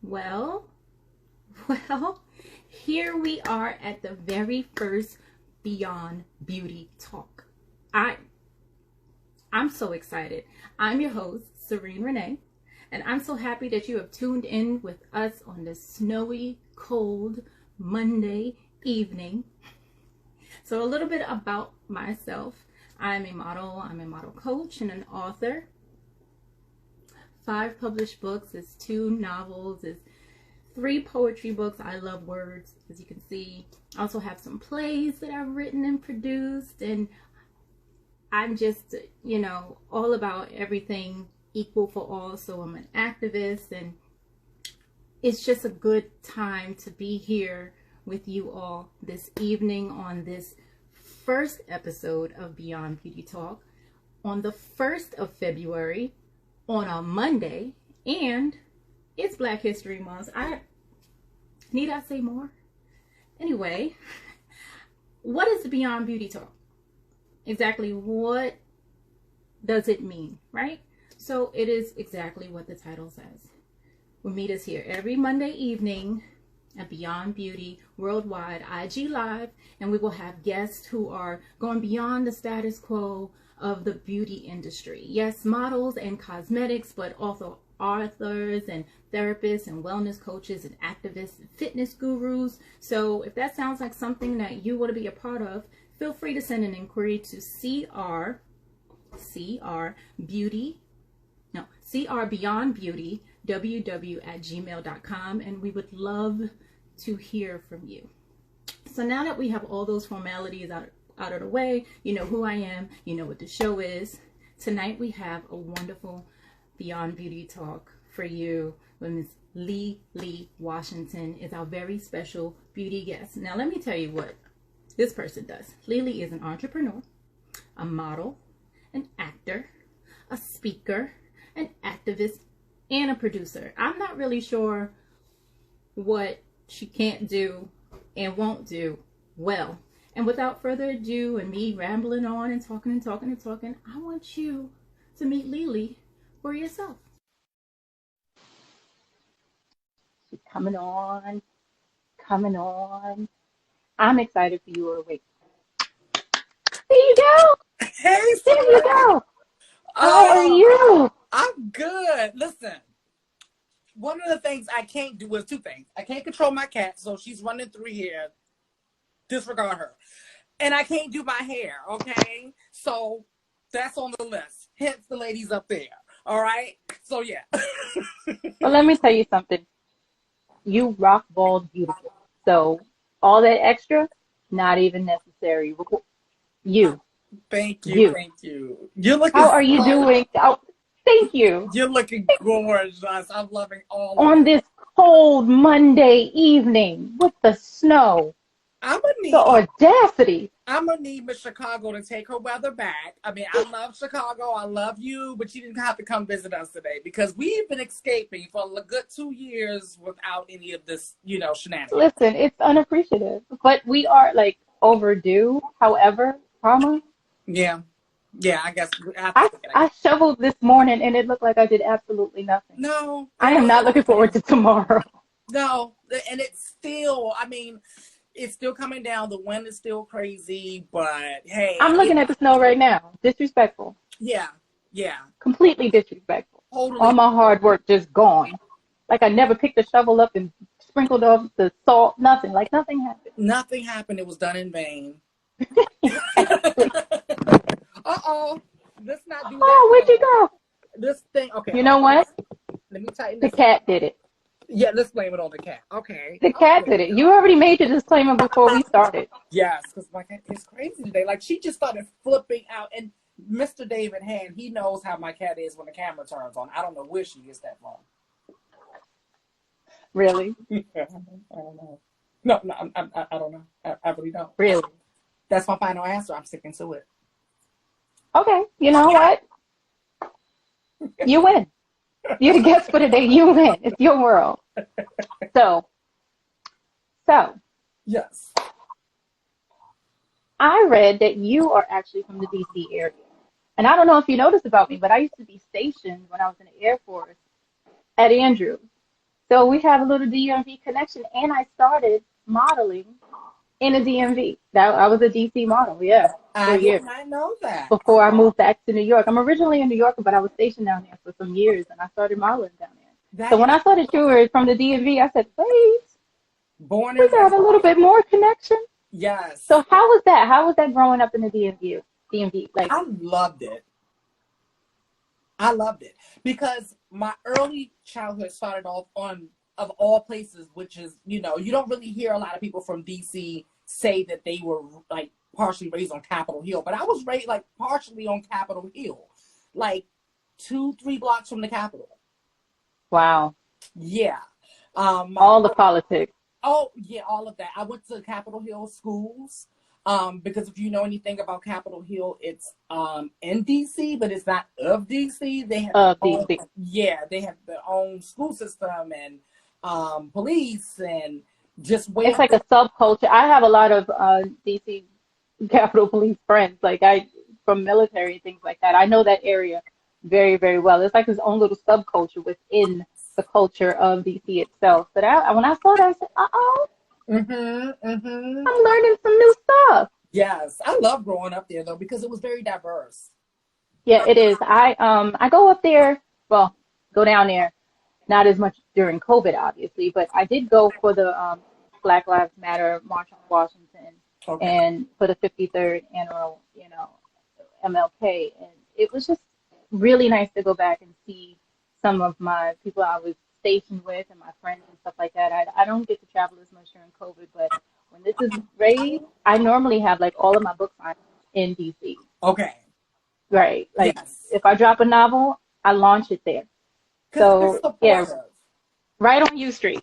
Well, well, here we are at the very first Beyond Beauty Talk. I'm so excited. I'm your host, Cyrene Renee, and I'm so happy that you have tuned in with us on this snowy, cold Monday evening. So a little bit about myself. I'm a model coach and an author. 5 published books, there's 2 novels, there's 3 poetry books. I love words, as you can see. I also have some plays that I've written and produced, and I'm just, all about everything equal for all. So I'm an activist, and it's just a good time to be here with you all this evening on this first episode of Beyond Beauty Talk on the 1st of February on a Monday, and it's Black History Month. Need I say more? Anyway, what is Beyond Beauty Talk? Exactly what does it mean, right? So it is exactly what the title says. We'll meet us here every Monday evening at Beyond Beauty Worldwide IG Live, and we will have guests who are going beyond the status quo of the beauty industry. Yes, models and cosmetics, but also authors and therapists and wellness coaches and activists and fitness gurus. So if that sounds like something that you want to be a part of, feel free to send an inquiry to CR Beyond Beauty www@gmail.com, and we would love to hear from you. So now that we have all those formalities out of the way, you know who I am, you know what the show is. Tonight we have a wonderful Beyond Beauty Talk for you with Miss LiLi Washington is our very special beauty guest. Now let me tell you what this person does. LiLi is an entrepreneur, a model, an actor, a speaker, an activist, and a producer. I'm not really sure what she can't do and won't do well. And without further ado, and me rambling on and talking, I want you to meet LiLi for yourself. She's coming on. I'm excited for you, wait. There you go. Hey, there you go. How are you? I'm good. Listen, one of the things I can't do is 2 things. I can't control my cat, so she's running through here. Disregard her. And I can't do my hair, okay? So that's on the list. Hence the ladies up there. All right? So yeah. Well, let me tell you something. You rock bald beautiful. So all that extra, not even necessary. You. Thank you. You're looking. How are you doing? Oh, thank you. You're looking gorgeous. I'm loving all on this cold Monday evening with the snow. The audacity. I'm gonna need Miss Chicago to take her weather back. I mean, I love Chicago. I love you, but you didn't have to come visit us today because we've been escaping for a good 2 years without any of this, shenanigans. Listen, it's unappreciative, but we are like overdue. However, Karma. Yeah, I guess. I shoveled this morning and it looked like I did absolutely nothing. No, I am not looking forward to tomorrow. No, and it's still. I mean. It's still coming down. The wind is still crazy, but hey. I'm looking at the snow right now. Disrespectful. Yeah. Completely disrespectful. Totally. All my hard work just gone. Like I never picked the shovel up and sprinkled off the salt. Nothing. Like nothing happened. Nothing happened. It was done in vain. Uh-oh. Let's not do that. Oh, where'd you go? This thing. Okay. You know what? Let me tighten this. The cat did it. Yeah, let's blame it on the cat. Okay. The cat did it. You already made the disclaimer before we started. Yes, because my cat is crazy today. Like, she just started flipping out. And Mr. David Hand, he knows how my cat is when the camera turns on. I don't know where she is that long. Really? Yeah, I don't know. No, I don't know. I really don't. Really? That's my final answer. I'm sticking to it. Okay. You know what? You win. You're the guest for today. You win. It's your world. So. Yes. I read that you are actually from the DC area. And I don't know if you noticed about me, but I used to be stationed when I was in the Air Force at Andrews. So we have a little DMV connection, and I started modeling in a DMV. That I was a DC model, yeah, for I a did year not know that. before I moved back to New York. I'm originally a New Yorker, but I was stationed down there for some years, and I started modeling down there. So That when is I saw that you were from the DMV, I said, wait, born we and got raised. a little bit more connection. Yes. So how was that? How was that growing up in the DMV? DMV, like, I loved it. I loved it because my early childhood started off on, of all places, which is, you know, you don't really hear a lot of people from DC say that they were like partially raised on Capitol Hill, but I was raised like partially on Capitol Hill, like 2-3 blocks from the Capitol. wow, Yeah. all the politics. Oh, yeah, all of that. I went to Capitol Hill schools. Because if you know anything about Capitol Hill, it's in DC, but it's not of DC. They have their own, DC. yeah, they have their own school system and police and just way It's of like a subculture. I have a lot of DC Capitol Police friends, like I from military and things like that. I know that area very, very well. It's like its own little subculture within the culture of DC itself. But when I saw that, I said, "Uh-oh, I'm learning some new stuff." Yes, I love growing up there though because it was very diverse. Yeah, it is. I go up there, well, go down there, not as much during COVID, obviously, but I did go for the Black Lives Matter March on Washington Okay. and for the 53rd annual, MLK, and it was just really nice to go back and see some of my people I was stationed with and my friends and stuff like that. I don't get to travel as much during COVID, but when this is raised, I normally have like all of my books on in DC. Okay. Right. Like Yes. if I drop a novel, I launch it there. Because they're So yeah, supportive. right on U Street.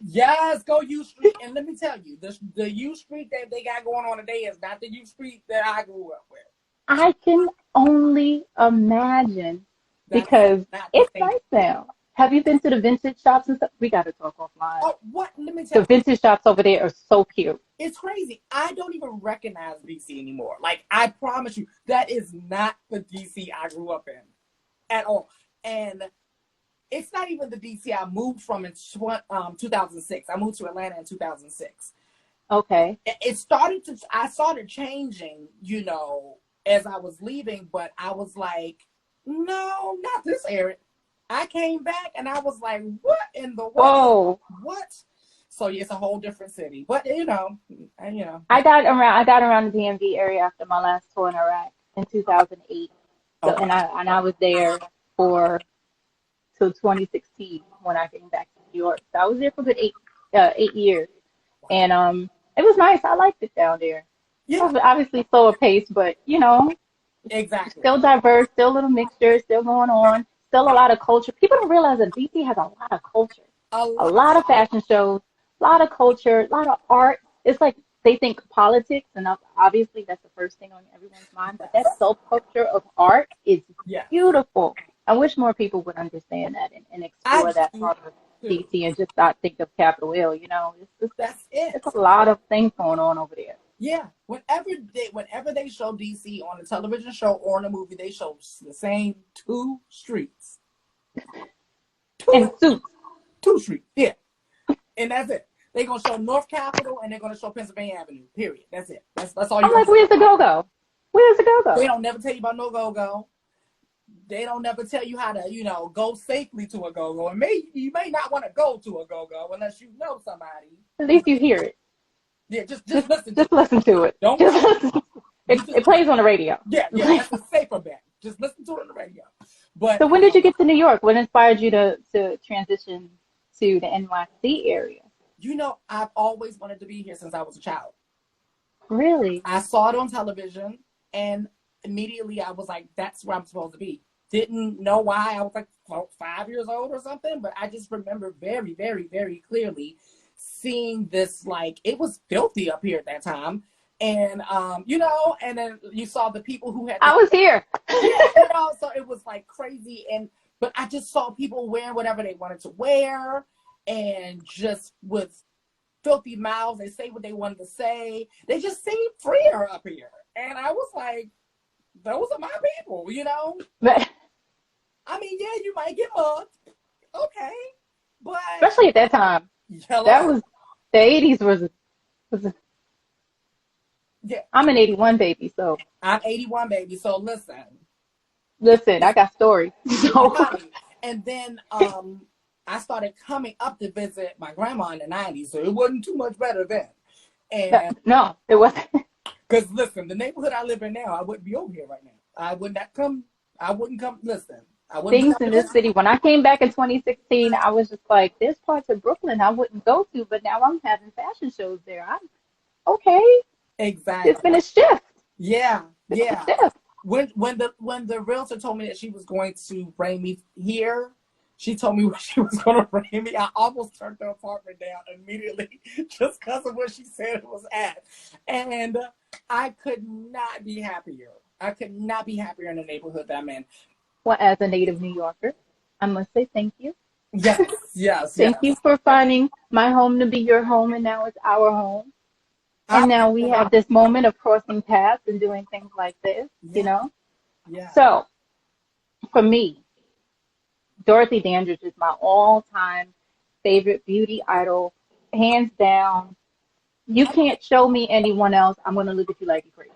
Yes, go U Street. And let me tell you, the U Street that they got going on today is not the U Street that I grew up with. I can only imagine That's because not the it's same. nice now. Have you been to the vintage shops and stuff? We got to talk offline. Oh, what? Let me The tell you, vintage shops over there are so cute. it's crazy. I don't even recognize DC anymore. Like, I promise you, that is not the DC I grew up in at all. And it's not even the DC I moved from in 2006. I moved to Atlanta in 2006. Okay. I started changing, as I was leaving, but I was like, no, not this area. I came back and I was like, what in the world? Whoa. What? So yeah, it's a whole different city. But I got around the DMV area after my last tour in Iraq in 2008. So Okay. and I was there till 2016 when I came back to New York. So I was there for a good 8 years. And it was nice. I liked it down there. It Yeah, was obviously slower pace, but exactly. still diverse, still a little mixture, still going on, still a lot of culture. People don't realize that DC has a lot of culture, A a lot. lot of fashion shows, a lot of culture, a lot of art. It's like they think politics, and obviously that's the first thing on everyone's mind, but that subculture of art is Yes. beautiful. I wish more people would understand that and I explore that do part of too. DC and just not think of Capitol Hill. That's it. It's a lot of things going on over there. Yeah. Whenever they show DC on a television show or in a movie, they show the same two streets. And suits. Two streets. Yeah. And that's it. They're gonna show North Capitol and they're gonna show Pennsylvania Avenue. Period. That's it. That's all I'm you're like, gonna see. where's the go-go? Where's the They go-go? don't never tell you about no go-go. They don't never tell you how to, go safely to a go-go. And you may not want to go to a go-go unless you know somebody. At least you hear it. Yeah, just listen to Just it. listen to it. Don't Just go. listen. It plays on the radio. Yeah, that's a safer bet. Just listen to it on the radio. But So when did you get to New York? What inspired you to transition to the NYC area? I've always wanted to be here since I was a child. Really? I saw it on television and immediately I was like, that's where I'm supposed to be. Didn't know why. I was like 5 years old or something, but I just remember very, very, very clearly seeing this, like, it was filthy up here at that time. And, and then you saw the people who had. I was here. Yeah, so it was like crazy. But I just saw people wearing whatever they wanted to wear and just with filthy mouths, they say what they wanted to say. They just seemed freer up here. And I was like, those are my people, But I mean, yeah, you might get mugged. Okay. But Especially at that time. hello. That was the 80s was Yeah, I'm an 81 baby, so I'm 81, baby. So it listen, was I got stories. So right. And then I started coming up to visit my grandma in the 90s, so it wasn't too much better then. And no, it wasn't. because listen, the neighborhood I live in now, I wouldn't be over here right now. I wouldn't come, listen, I wouldn't be Things out in here. this city. When I came back in 2016, I was just like, there's parts of Brooklyn I wouldn't go to, but now I'm having fashion shows there. I'm okay. There's Exactly. been a shift. Yeah, There's been yeah. a shift. When the realtor told me that she was going to bring me here, she told me where she was going to bring me. I almost turned the apartment down immediately just because of where she said it was at, and I could not be happier. I could not be happier in the neighborhood that I'm in. Well, as a native New Yorker, I must say thank you. Yes, yes, Thank you yes. for finding my home to be your home, and now it's our home. I, And now we have this moment of crossing paths and doing things like this, you yeah, know? yeah. So, for me, Dorothy Dandridge is my all-time favorite beauty idol, hands down. You can't show me anyone else. I'm going to look at you like you're crazy.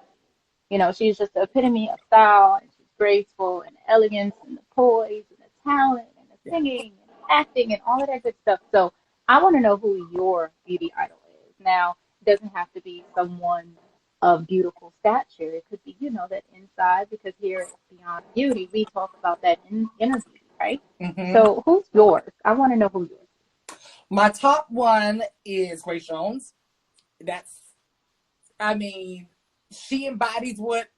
You know, she's just the epitome of style, and she's graceful and elegance and the poise and the talent and the Yeah. singing and acting and all of that good stuff. So I want to know who your beauty idol is. Now, it doesn't have to be someone of beautiful stature. It could be, that inside, because here at Beyond Beauty, we talk about that in inner beauty, right? Hmm. So who's yours? I want to know who yours is. My top one is Grace Jones. That's, I mean, she embodies what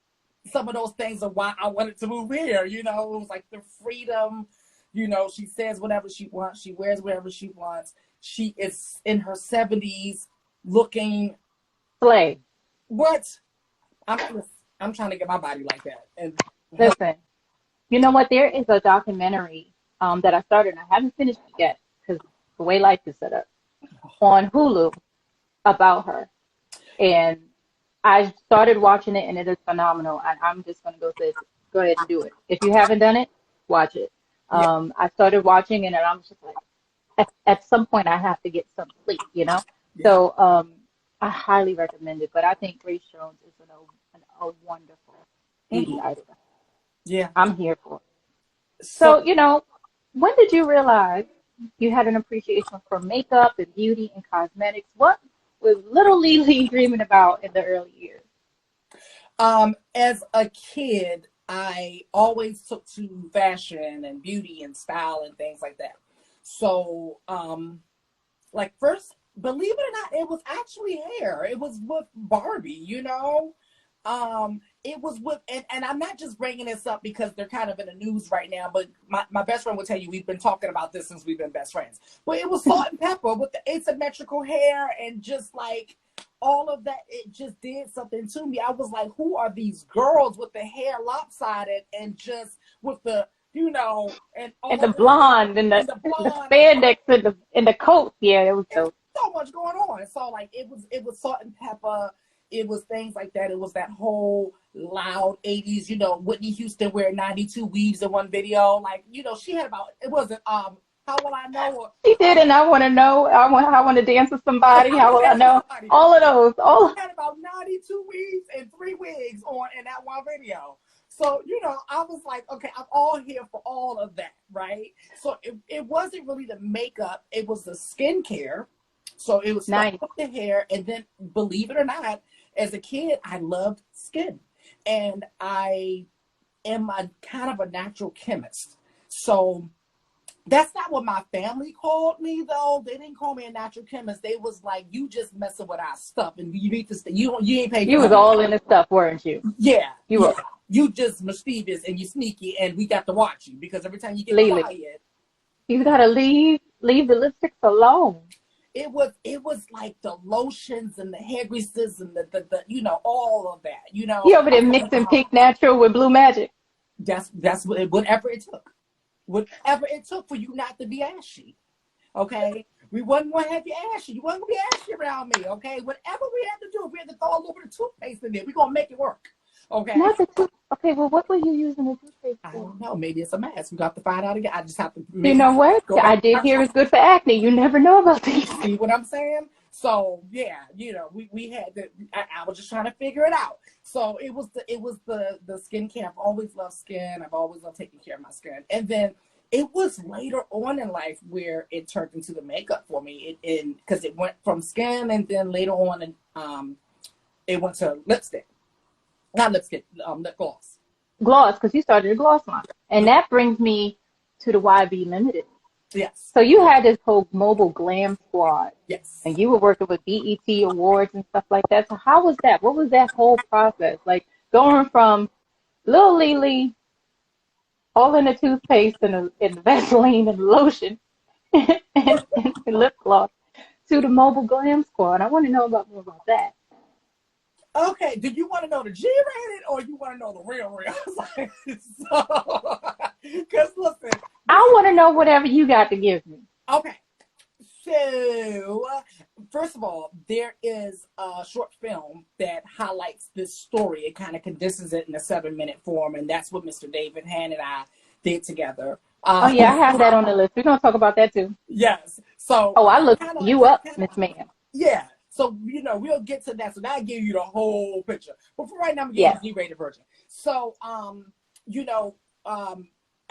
some of those things are why I wanted to move here. It was like the freedom. She says whatever she wants. She wears whatever she wants. She is in her 70s looking Slay. what? I'm trying to get my body like that. And Listen, you know what? There is a documentary that I started, and I haven't finished it yet because the way life is set up, on Hulu about her. And I started watching it, and it is phenomenal. And I'm just going to go ahead and do it. If you haven't done it, watch it. yeah, I started watching it, and I'm just like, at some point, I have to get some sleep. yeah, So I highly recommend it. But I think Grace Jones is a wonderful beauty hmm, idol. yeah. I'm here for it. So So, when did you realize you had an appreciation for makeup and beauty and cosmetics? What was little LiLi dreaming about in the early years? as a kid, I always took to fashion and beauty and style and things like that. So, like first, believe it or not, it was actually hair. It was with Barbie. It was with, and I'm not just bringing this up because they're kind of in the news right now, but my best friend will tell you we've been talking about this since we've been best friends. But it was Salt and Pepper with the asymmetrical hair and just like all of that. It just did something to me. I was like, who are these girls with the hair lopsided and just with the, and And all the this blonde and and the the the blonde. spandex and the coat. Yeah, it was It's dope. so much going on. So like it was Salt and Pepper. It was things like that. It was that whole loud 80s, Whitney Houston wearing 92 weaves in one video. Like, she had about, it wasn't How Will I Know? She did, and I want to know. I want to dance with somebody. How will I know? Somebody. All of those. She All. had about 92 weaves and 3 wigs on in that one video. So, I was like, okay, I'm all here for all of that, right? So it wasn't really the makeup, it was the skincare. So it was starting Nice. with the hair, and then believe it or not, as a kid, I loved skin, and I am a kind of a natural chemist. So that's not what my family called me, though. They didn't call me a natural chemist. They was like, "You just messing with our stuff, and you need to stay. You ain't paid your You was money." all in the stuff, weren't you? Yeah, You yeah. were You just mischievous and you sneaky, and we got to watch you because every time you get LiLi. quiet, You gotta leave the lipsticks alone. it was like the lotions and the hair greases and the all of that. You over there mixing pink natural with blue magic. That's whatever it took. Whatever it took for you not to be ashy. Okay? We wasn't gonna have you ashy. You wasn't gonna be ashy around me, okay? Whatever we had to do, if we had to throw a little bit of toothpaste in there, we're gonna make it work. Okay. Not the tooth. Okay, well, what were you using the toothpaste I for? don't know. Maybe it's a mask. We got to find out again. I just have to You know what? go I back. did hear it's good for acne. You never know about these. See what I'm saying? So yeah, we had to. I was just trying to figure it out. So it was the skincare. I've always loved skin. I've always loved taking care of my skin. And then it was later on in life where it turned into the makeup for me. Because it went from skin, and then later on, and it went to lipstick, not lipstick, lip gloss. Gloss, because you started a gloss line. And that brings me to the YB Limited. Yes. So you had this whole mobile glam squad. Yes. And you were working with BET awards and stuff like that. So how was that? What was that whole process? Like going from Lil Lily, all in the toothpaste and the Vaseline and the lotion and lip gloss, to the mobile glam squad. I want to know more about that. Okay, do you want to know the G-rated or you want to know the real? So, because listen. I want to know whatever you got to give me. Okay, so first of all, there is a short film that highlights this story. It kind of condenses it in a 7-minute form, and that's what Mr. David Han and I did together. Oh yeah, I have that on the list. We're gonna talk about that too. Yes. So. Oh, I looked you up, Miss Ma'am. Yeah. So, we'll get to that. So that'll give you the whole picture. But for right now, I'm getting the G-rated version. So, I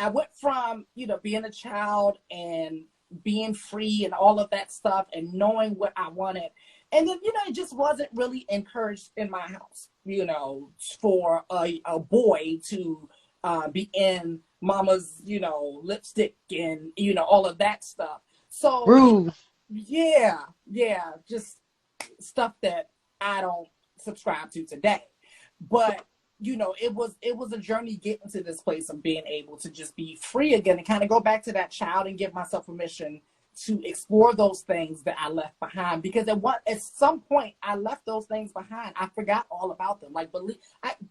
went from, being a child and being free and all of that stuff and knowing what I wanted. And then, it just wasn't really encouraged in my house, for a boy to be in mama's, lipstick and, all of that stuff. So, Rude. Yeah, just stuff that I don't subscribe to today. But it was a journey getting to this place of being able to just be free again and kind of go back to that child and give myself permission to explore those things that I left behind. Because at some point I left those things behind. I forgot all about them. Like,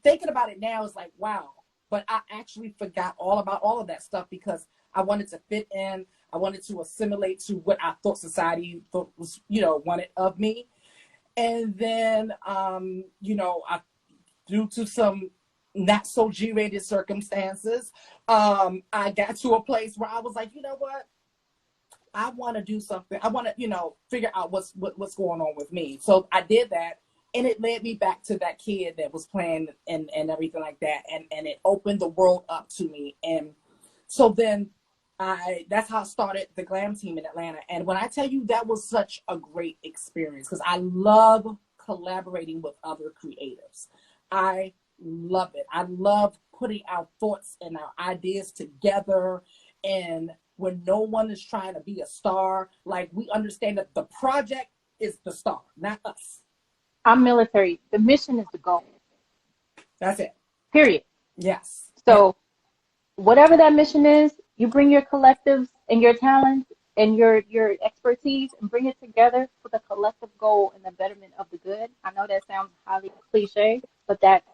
thinking about it now is like, wow. But I actually forgot all about all of that stuff because I wanted to fit in. I wanted to assimilate to what I thought society thought was, wanted of me. And then, I, due to some not so G-rated circumstances, I got to a place where I was like, you know what? I want to do something. I want to, figure out what's going on with me. So I did that. And it led me back to that kid that was playing and everything like that. And it opened the world up to me. And so then that's how I started the glam team in Atlanta. And when I tell you that was such a great experience, because I love collaborating with other creatives. I love it. I love putting our thoughts and our ideas together. And when no one is trying to be a star, like we understand that the project is the star, not us. I'm military. The mission is the goal. That's it. Period. Yes. So whatever that mission is, you bring your collectives and your talents and your expertise and bring it together with a collective goal and the betterment of the good. I know that sounds highly cliche, but that's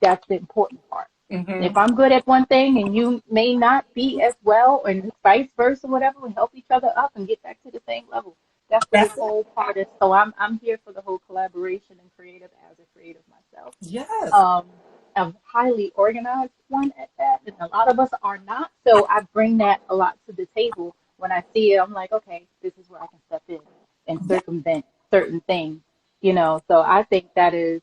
the important part. Mm-hmm. If I'm good at one thing and you may not be as well, and vice versa, whatever, we help each other up and get back to the same level. That's what the whole part is. So I'm here for the whole collaboration and creative as a creative myself. Yes. A highly organized one at that, and a lot of us are not. So I bring that a lot to the table. When I see it, I'm like, okay, this is where I can step in and circumvent certain things, So I think that is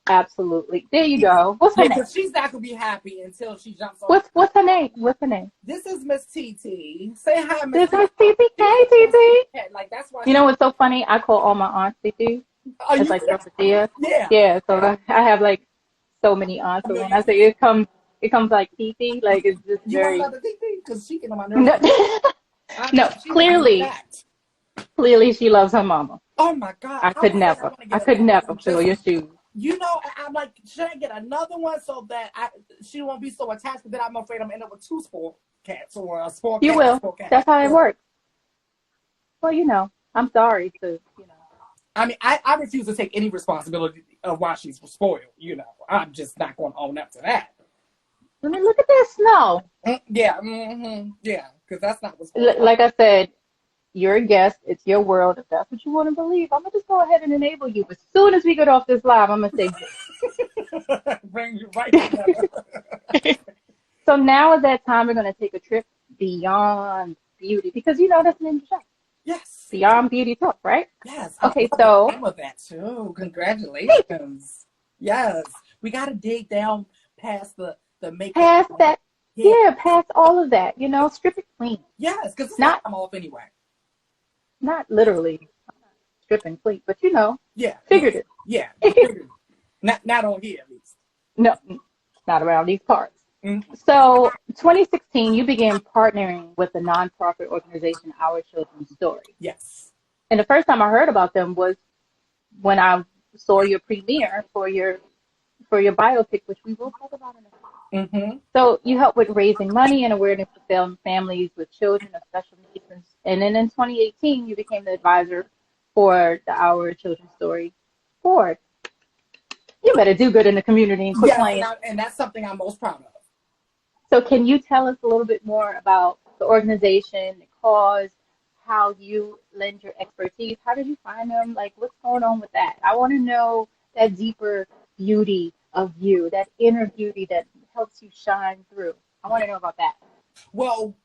absolutely. There you go. What's her name? She's not gonna be happy until she jumps on. What's her name? What's her name? This is Miss TT. Say hi, Miss Miss TT. Hey, TT. Like that's why. What's so funny? I call all my aunts TT. It's like Sophia. Yeah. So I have like so many aunts. So when I say it comes like TT. Like it's just very. You want another TT? Because she can on my nerves. No, clearly she loves her mama. Oh my God. I could never fill your shoes. I'm like, should I get another one so that she won't be so attached? But then I'm afraid I'm gonna end up with 2 spoiled cats or a spoiled cat. You will. That's how it works. Well, I'm sorry to, I mean, I refuse to take any responsibility of why she's spoiled. I'm just not going to own up to that. I mean, look at that snow. Yeah. Mm-hmm. Yeah. Because that's not what's going on. Like I said, you're a guest. It's your world. If that's what you want to believe, I'm gonna just go ahead and enable you. As soon as we get off this live, I'm gonna say Bring you right together. so. Now at that time, we're gonna take a trip beyond beauty because that's the name of the show, Yes. Beyond Beauty Talk, right? Yes. I Okay, love so the name of that too. Congratulations. Yes. We got to dig down past the makeup. past that, Yeah. yeah, past all of that, strip it clean. Yes, because it's Not not come off anyway. not literally stripping clean, but Yeah. Yes. figured Yeah. it. Not on here at least. No, not around these parts. Mm. So, 2016, you began partnering with the nonprofit organization Our Children's Story. Yes. And the first time I heard about them was when I saw your premiere for your biopic, which we will talk about in a second. Mm-hmm. So you help with raising money and awareness for families with children of special needs. And then in 2018, you became the advisor for the Our Children's Story board. You better do good in the community and quit Yes, playing. and that's something I'm most proud of. So can you tell us a little bit more about the organization, the cause, how you lend your expertise? How did you find them? Like, what's going on with that? I want to know that deeper beauty of you, that inner beauty that helps you shine through. I want to know about that. Well,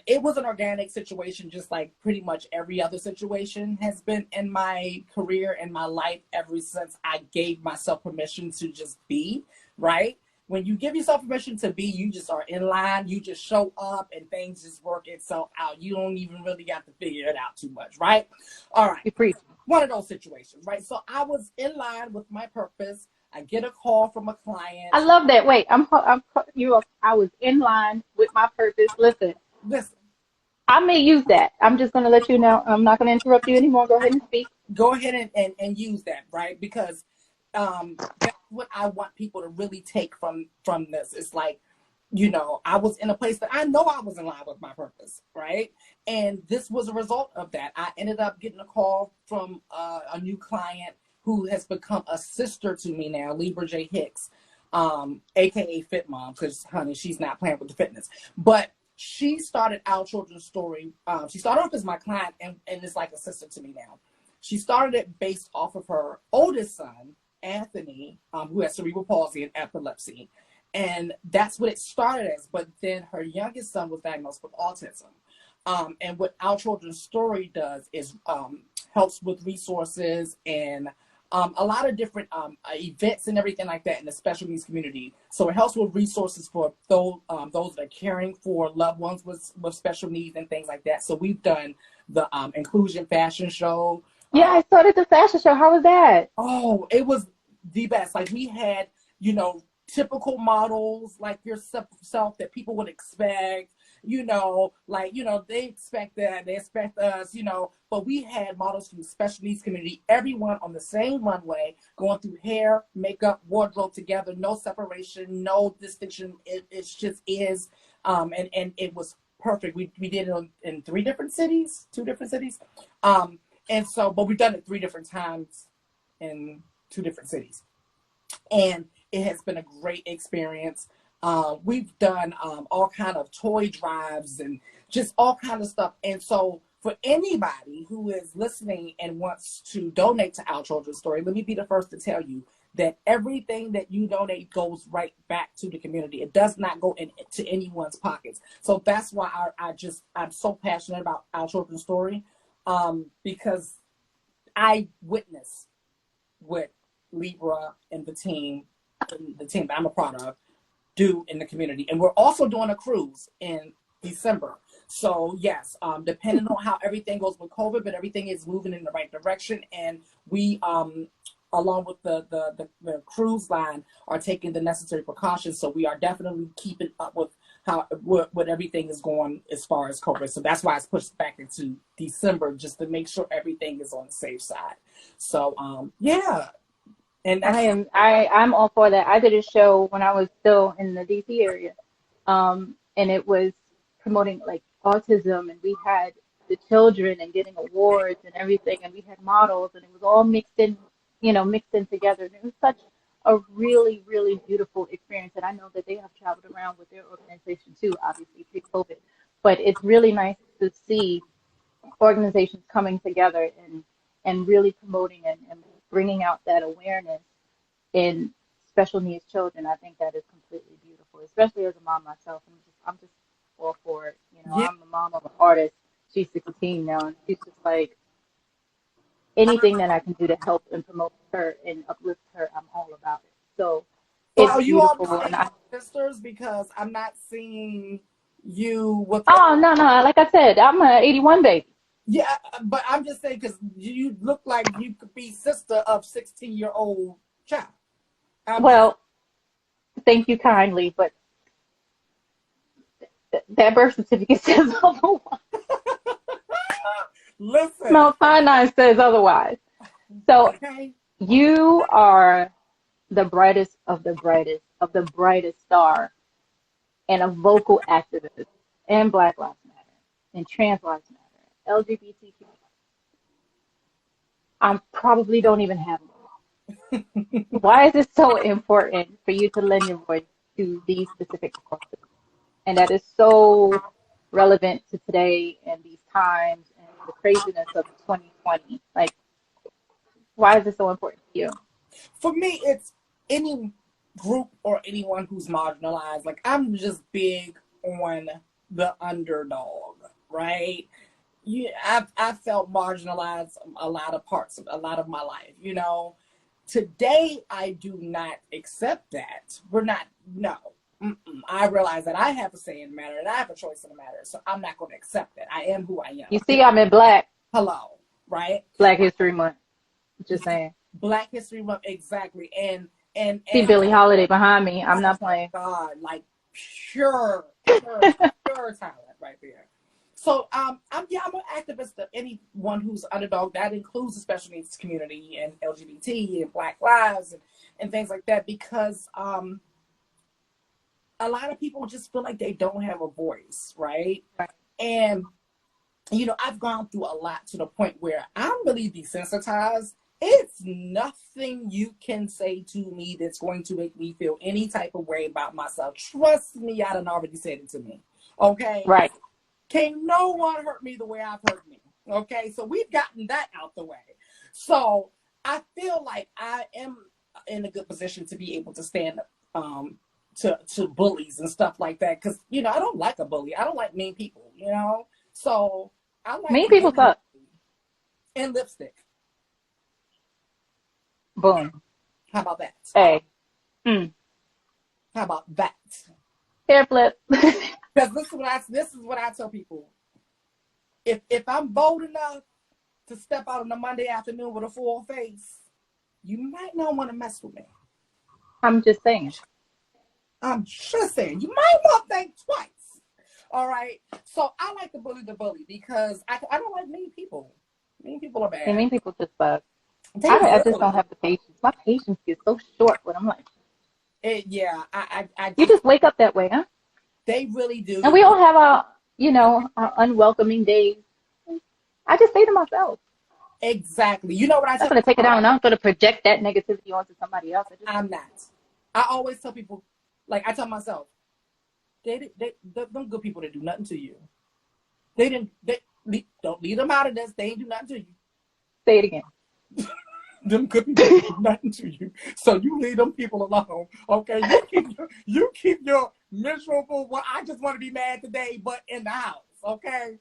it was an organic situation, just like pretty much every other situation has been in my career and my life ever since I gave myself permission to just be, right? When you give yourself permission to be, you just are in line, you just show up and things just work itself out. You don't even really got to figure it out too much, right? All right. You preach. One of those situations, right? So I was in line with my purpose. I get a call from a client. I love that. Wait, I'm you. I was in line with my purpose. Listen, I may use that. I'm just going to let you know. I'm not going to interrupt you anymore. Go ahead and speak. Go ahead and use that, right? Because that's what I want people to really take from this. It's like, I was in a place that I know I was in line with my purpose, right? And this was a result of that. I ended up getting a call from a new client who has become a sister to me now, Libra J. Hicks, aka Fit Mom, because honey, she's not playing with the fitness. But she started Our Children's Story. She started off as my client and is like a sister to me now. She started it based off of her oldest son, Anthony, who has cerebral palsy and epilepsy. And that's what it started as. But then her youngest son was diagnosed with autism. And what Our Children's Story does is helps with resources and a lot of different events and everything like that in the special needs community. So it helps with resources for those that are caring for loved ones with special needs and things like that. So we've done the inclusion fashion show. Yeah, I started the fashion show. How was that? Oh, it was the best. Like we had, typical models like yourself that people would expect. They expect that, they expect us, but we had models from the special needs community, everyone on the same runway, going through hair, makeup, wardrobe together, no separation, no distinction. It just is. And it was perfect. We did it in 2 different cities. And so, but we've done it 3 different times in 2 different cities. And it has been a great experience. We've done all kind of toy drives and just all kind of stuff. And so for anybody who is listening and wants to donate to Our Children's Story, let me be the first to tell you that everything that you donate goes right back to the community. It does not go into anyone's pockets. So that's why I'm so passionate about Our Children's Story, because I witnessed what Libra and the team that I'm a part of do in the community. And we're also doing a cruise in December. So yes, depending on how everything goes with COVID, but everything is moving in the right direction. And we, along with the cruise line, are taking the necessary precautions. So we are definitely keeping up with what everything is going as far as COVID. So that's why it's pushed back into December, just to make sure everything is on the safe side. So yeah. And I'm all for that. I did a show when I was still in the DC area, and it was promoting like autism, and we had the children and getting awards and everything, and we had models, and it was all mixed in together. And it was such a really, really beautiful experience. And I know that they have traveled around with their organization too, obviously pre-COVID, but it's really nice to see organizations coming together and really promoting and bringing out that awareness in special needs children, I think that is completely beautiful, especially as a mom myself. I'm just all for it. You know, Yeah. I'm the mom of an artist. She's 16 now, and she's just like, anything that I can do to help and promote her and uplift her, I'm all about it. So So it's are you all beautiful. the And same sisters? Because I'm not seeing you with. oh, no, like I said, I'm an 81 baby. Yeah, but I'm just saying because you look like you could be sister of 16-year-old child. Well, thank you kindly, but that birth certificate says otherwise. Listen. Mount Sinai says otherwise. So Okay. you are the brightest of the brightest star, and a vocal activist, and Black Lives Matter, and Trans Lives Matter, LGBTQ. I probably don't even have one. Why is it so important for you to lend your voice to these specific causes? And that is so relevant to today and these times and the craziness of 2020. Like, why is it so important to you? For me, it's any group or anyone who's marginalized. Like, I'm just big on the underdog, right? I've felt marginalized a lot of my life, you know. Today, I do not accept that. No. I realize that I have a say in the matter and I have a choice in the matter, so I'm not going to accept it. I am who I am. You see, I'm in black. Hello, right? Black History Month. Just saying. Black History Month, exactly. And see Billie Holiday behind me. I'm not playing. God, like pure talent right there. So I'm an activist of anyone who's underdog. That includes the special needs community and LGBT and Black lives and things like that, because a lot of people just feel like they don't have a voice, right? And, you know, I've gone through a lot to the point where I'm really desensitized. It's nothing you can say to me that's going to make me feel any type of way about myself. Trust me, I done already said it to me. Okay? Right. Can't no one hurt me the way I've hurt me. Okay? So we've gotten that out the way. So I feel like I am in a good position to be able to stand up to bullies and stuff like that, because, you know, I don't like a bully. I don't like mean people, you know. So I like mean people suck. And lipstick. Boom. How about that? Hey. How about that? Hair flip. Because this is what I tell people. If I'm bold enough to step out on a Monday afternoon with a full face, you might not want to mess with me. I'm just saying. You might want to think twice. All right. So I like to bully the bully because I don't like mean people. Mean people are bad. And mean people just bug. I just don't have the patience. My patience gets so short when I'm like, you just wake up that way, huh? They really do. And we all have our unwelcoming days. I just say to myself. Exactly. You know what I tell? I'm not going to take it out and I'm going to project that negativity onto somebody else. I'm not. I always tell people, like I tell myself, them good people that do nothing to you. Don't leave them out of this. They ain't do nothing to you. Say it again. Them good people do nothing to you. So you leave them people alone. Okay. You keep your miserable, well, I just want to be mad today, but in the house. Okay.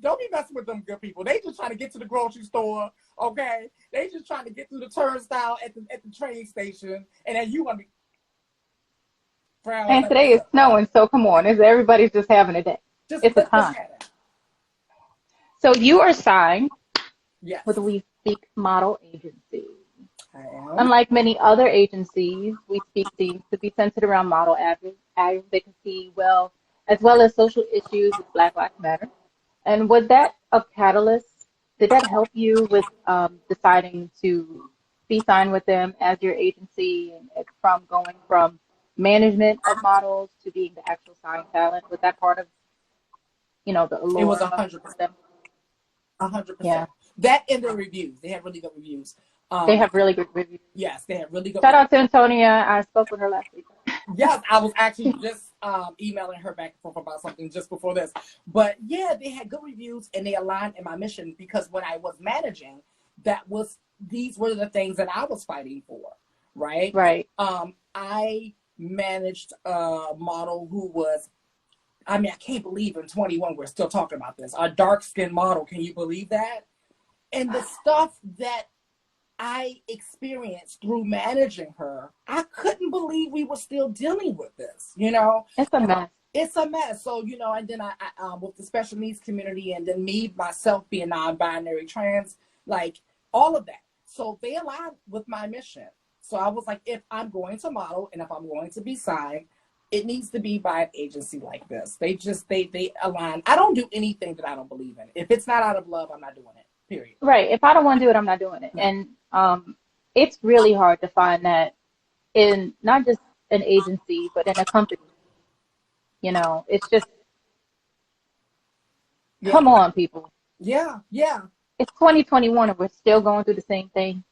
Don't be messing with them good people. They just trying to get to the grocery store. Okay. They just trying to get through the turnstile at the train station. And then you want to be. And today is snowing, so come on. Everybody's just having a day. It's a time. So you are signed with the We Speak Model Agency. I am. Unlike many other agencies, We Speak seems to be centered around model advocacy, as well as social issues with Black Lives Matter. And was that a catalyst? Did that help you with deciding to be signed with them as your agency, and from going from management of models to being the actual signed talent? Was that part of, the allure? It was 100%. 100%. Yeah. That and the reviews. They have really good reviews. They have really good reviews. Yes, they have really good Shout reviews. out to Antonia. I spoke with her last week. Yes, I was actually just emailing her back and forth about something just before this. But yeah, they had good reviews and they aligned in my mission because when I was managing, these were the things that I was fighting for, right? Right. I managed a model who was, I mean, I can't believe in 21 we're still talking about this. A dark-skinned model, can you believe that? And the stuff that I experienced through managing her, I couldn't believe we were still dealing with this, you know? It's a mess. It's a mess. So, you know, and then I with the special needs community and then me, myself being non-binary, trans, like all of that. So they aligned with my mission. So I was like, if I'm going to model and if I'm going to be signed, it needs to be by an agency like this. They align. I don't do anything that I don't believe in. If it's not out of love, I'm not doing it. Period. Right. If I don't want to do it, I'm not doing it. No. And it's really hard to find that in not just an agency, but in a company. You know, it's just, Yeah. come on, people. Yeah. Yeah. It's 2021 and we're still going through the same thing.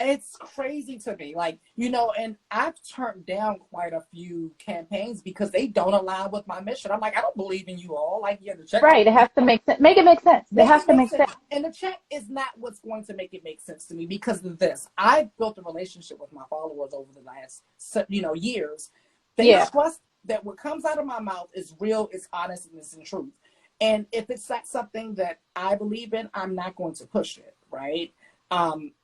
It's crazy to me, like, you know, and I've turned down quite a few campaigns because they don't align with my mission. I'm like, I don't believe in you all. Like, yeah, the check. Right. It has to make sense. Make it make sense. It has to make sense. And the check is not what's going to make it make sense to me because of this. I've built a relationship with my followers over the last, you know, years. They trust that what comes out of my mouth is real, it's honest, and it's in truth. And if it's not something that I believe in, I'm not going to push it, right?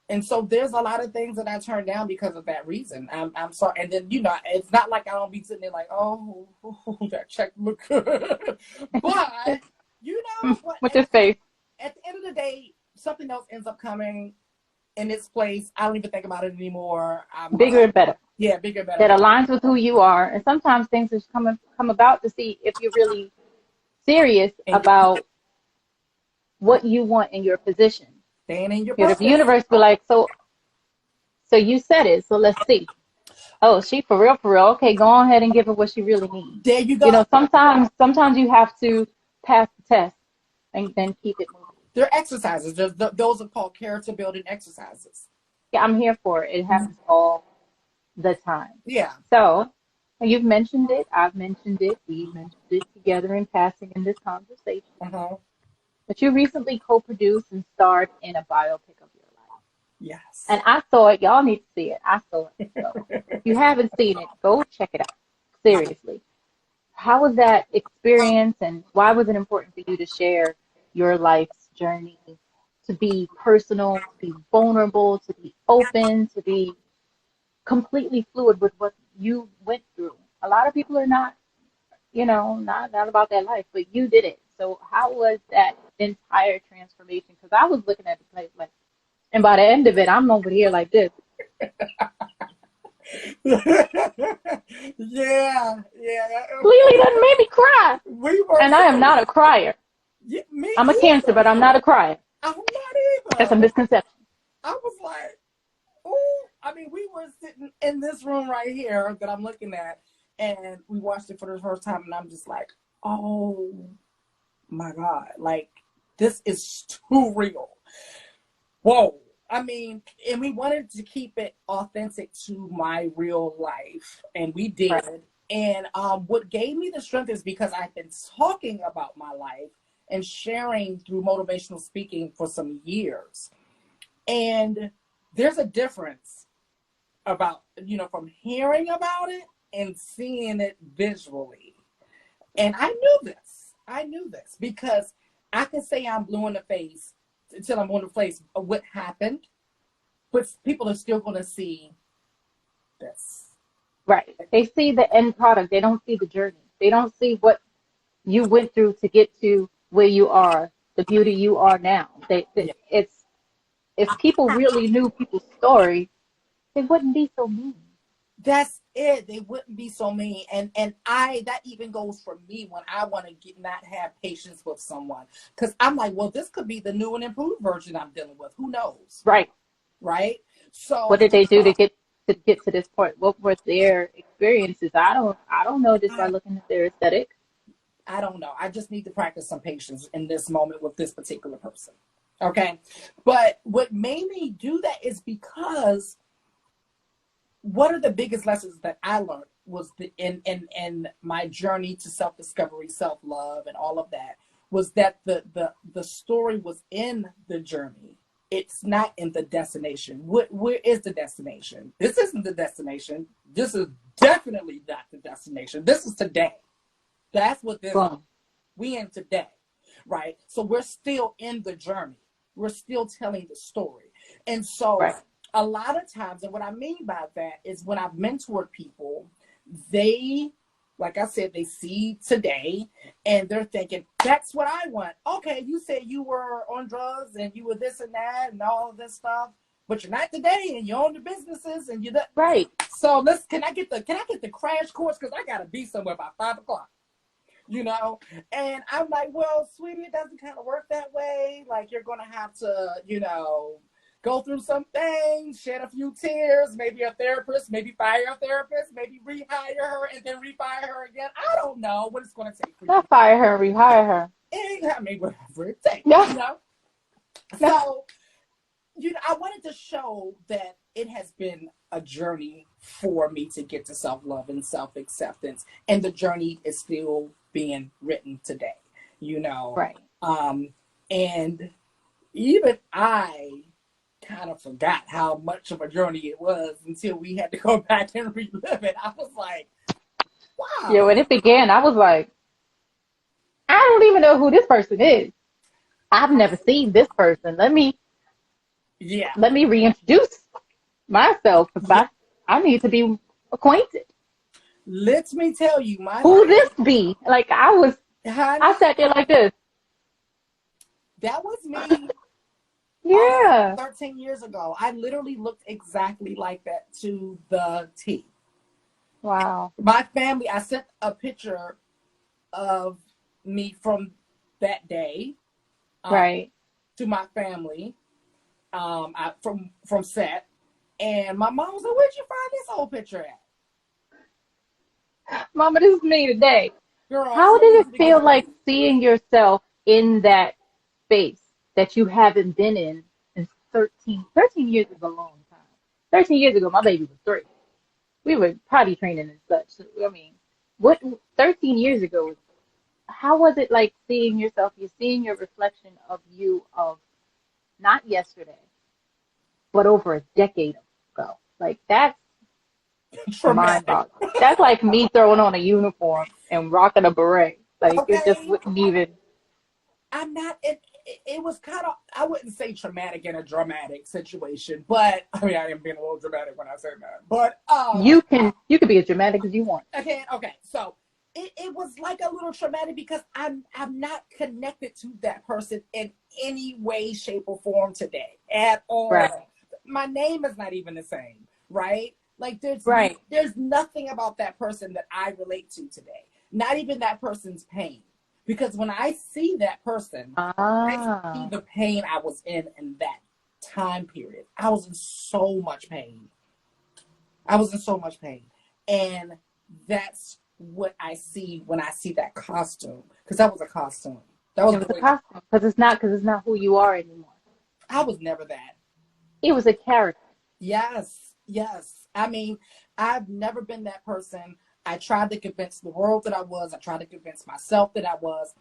And so there's a lot of things that I turned down because of that reason. I'm sorry. And then, you know, it's not like I don't be sitting there like, oh, that check look good. But, you know, What's his face? At the end of the day, something else ends up coming in its place. I don't even think about it anymore. Bigger and better. Yeah, bigger and better. That aligns with who you are. And sometimes things just come about to see if you're really serious about what you want in your position. Staying in your The universe be like, so you said it, so let's see. Oh, she for real, for real. Okay, go ahead and give her what she really needs. There you go. You know, sometimes you have to pass the test and then keep it moving. They're exercises. Those are called character building exercises. Yeah, I'm here for it. It happens all the time. Yeah. So you've mentioned it. I've mentioned it. We mentioned it together in passing in this conversation. But you recently co-produced and starred in a biopic of your life. Yes. And I saw it. Y'all need to see it. I saw it. So if you haven't seen it, go check it out. Seriously. How was that experience and why was it important for you to share your life's journey, to be personal, to be vulnerable, to be open, to be completely fluid with what you went through? A lot of people are not, you know, not about that life, but you did it. So how was that entire transformation? Because I was looking at the place like, and by the end of it, I'm over here like this. Yeah. LiLi done made me cry. And I am not a crier. Yeah, I'm a Cancer, but I'm not a crier. I'm not either. That's a misconception. I was like, oh, I mean, we were sitting in this room right here that I'm looking at, and we watched it for the first time, and I'm just like, oh my God, like, this is too real. Whoa. I mean, and we wanted to keep it authentic to my real life, and we did. Right. And what gave me the strength is because I've been talking about my life and sharing through motivational speaking for some years. And there's a difference about, you know, from hearing about it and seeing it visually. And I knew this because I can say I'm blue in the face until I'm on the face of what happened, but people are still going to see this. Right. They see the end product. They don't see the journey. They don't see what you went through to get to where you are, the beauty you are now. It's if people really knew people's story, they wouldn't be so mean. That's it. They wouldn't be so mean. And that even goes for me when I want to not have patience with someone. Because I'm like, well, this could be the new and improved version I'm dealing with. Who knows? Right. Right? So what did they do to get to this point? What were their experiences? I don't know just by looking at their aesthetic. I don't know. I just need to practice some patience in this moment with this particular person. Okay. But what made me do that is because one of the biggest lessons that I learned was the in my journey to self-discovery, self-love, and all of that was that the story was in the journey. It's not in the destination. Where is the destination? This isn't the destination. This is definitely not the destination. This is today. That's what this is. We in today, right? So we're still in the journey. We're still telling the story. And so a lot of times, and what I mean by that is when I've mentored people, they, like I said, they see today and they're thinking, that's what I want. Okay, you said you were on drugs and you were this and that and all of this stuff, but you're not today and you own the businesses and you're that. Right. So can I get the crash course? Because I gotta be somewhere by 5 o'clock. You know, and I'm like, well, sweetie, it doesn't kind of work that way. Like, you're going to have to, you know, go through some things, shed a few tears, maybe a therapist, maybe fire a therapist, maybe rehire her and then refire her again. I don't know what it's going to take for you. Not fire her, rehire her. I mean, whatever it takes, Yeah. you know? So, you know, I wanted to show that it has been a journey for me to get to self-love and self-acceptance, and the journey is still being written today, you know. Right. And even I kind of forgot how much of a journey it was until we had to go back and relive it. I was like, wow. Yeah, when it began, I was like, I don't even know who this person is. I've never seen this person. Let me reintroduce myself, because I need to be acquainted. Let me tell you, who this be? Like, I sat there like this. That was me. Yeah. 13 years ago. I literally looked exactly like that to the T. Wow. My family, I sent a picture of me from that day to my family from set. And my mom was like, where'd you find this old picture at? Mama, this is me today. Girl, how did it feel like seeing yourself in that space that you haven't been in 13 years is a long time. 13 years ago, my baby was 3. We were potty training and such. I mean, 13 years ago, how was it like seeing yourself? You're seeing your reflection of you of not yesterday, but over a decade ago. Like, that's mind-boggling. That's like me throwing on a uniform and rocking a beret. Like, it just wouldn't even. I'm not. It was kind of, I wouldn't say traumatic in a dramatic situation, but I mean, I am being a little dramatic when I say that. But you can be as dramatic as you want. Okay. So it was like a little traumatic because I'm not connected to that person in any way, shape, or form today at all. Right. My name is not even the same, right? Like, there's nothing about that person that I relate to today. Not even that person's pain. Because when I see that person, I see the pain I was in that time period. I was in so much pain. And that's what I see when I see that costume. Because that was a costume. It was a costume. Because it's not who you are anymore. I was never that. It was a character. Yes. I mean, I've never been that person. I tried to convince the world that I was. I tried to convince myself that I was.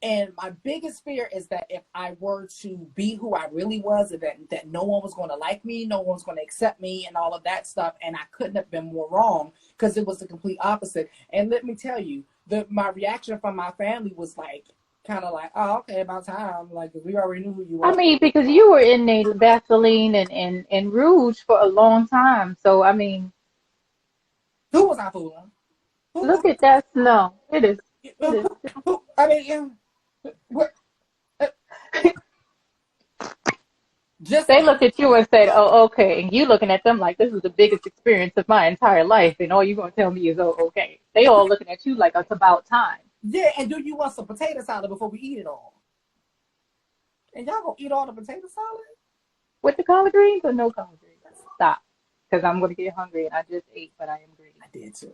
And my biggest fear is that if I were to be who I really was, that no one was going to like me, no one was going to accept me and all of that stuff. And I couldn't have been more wrong because it was the complete opposite. And let me tell you, my reaction from my family was like, kind of like, oh, okay, about time. Like, we already knew who you were. I mean, because you were in the Vaseline and Rouge for a long time. So, I mean. Who was I fooling? Look at that snow. It is. I mean, what? They looked at you and said, oh, okay. And you looking at them like, this is the biggest experience of my entire life. And all you're going to tell me is, oh, okay. They all looking at you like it's about time. Yeah, and do you want some potato salad before we eat it all? And y'all gonna eat all the potato salad? With the collard greens or no collard greens? Stop. Because I'm going to get hungry and I just ate, but I am greedy. I did too.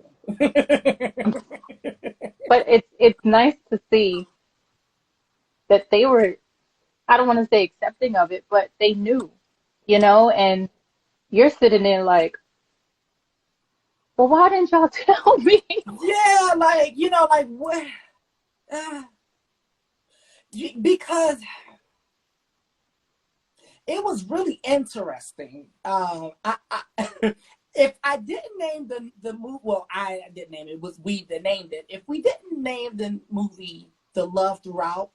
But it's nice to see that they were, I don't want to say accepting of it, but they knew, and you're sitting there like, well, why didn't y'all tell me? Yeah, like, you know, like what? Uh, because it was really interesting. If I didn't name the movie, well, I didn't name it. It was we that named it. If we didn't name the movie "The Love Throughout,"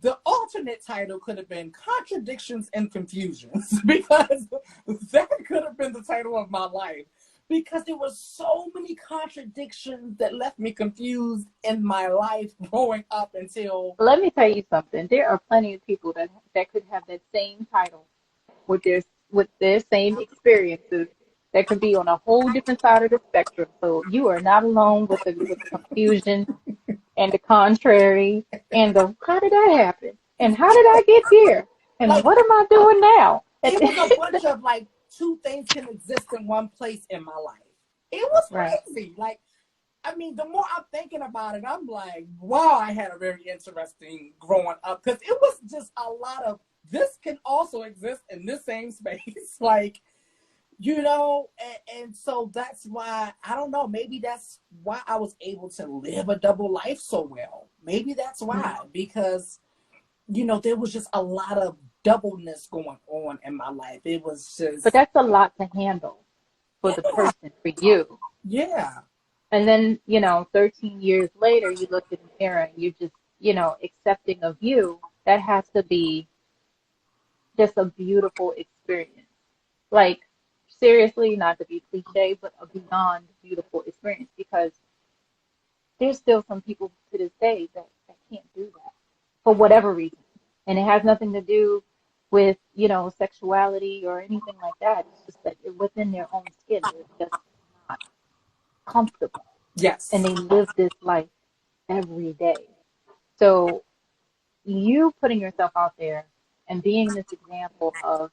the alternate title could have been "Contradictions and Confusions," because that could have been the title of my life. Because there were so many contradictions that left me confused in my life growing up until. Let me tell you something. There are plenty of people that could have that same title with their same experiences that could be on a whole different side of the spectrum. So you are not alone with the confusion and the contrary and the how did that happen? And how did I get here? And Like, what am I doing now? it was a bunch of like two things can exist in one place in my life. It was Right. crazy. Like, I mean, the more I'm thinking about it, I'm like, wow, I had a very interesting growing up, because it was just a lot of this can also exist in this same space. Like, you know, and so that's why, I don't know, maybe that's why I was able to live a double life so well. Maybe that's why, because, you know, there was just a lot of doubleness going on in my life. It was But just, that's a lot to handle for the yeah, person, for you. yeah, And then, 13 years later, you look in the mirror and you just, accepting of you. That has to be just a beautiful experience. Like, seriously, not to be cliche, but a beyond beautiful experience because there's still some people to this day that can't do that for whatever reason. And it has nothing to do with, sexuality or anything like that. It's just that within their own skin, they're just not comfortable. And yes, they live this life every day. So you putting yourself out there and being this example of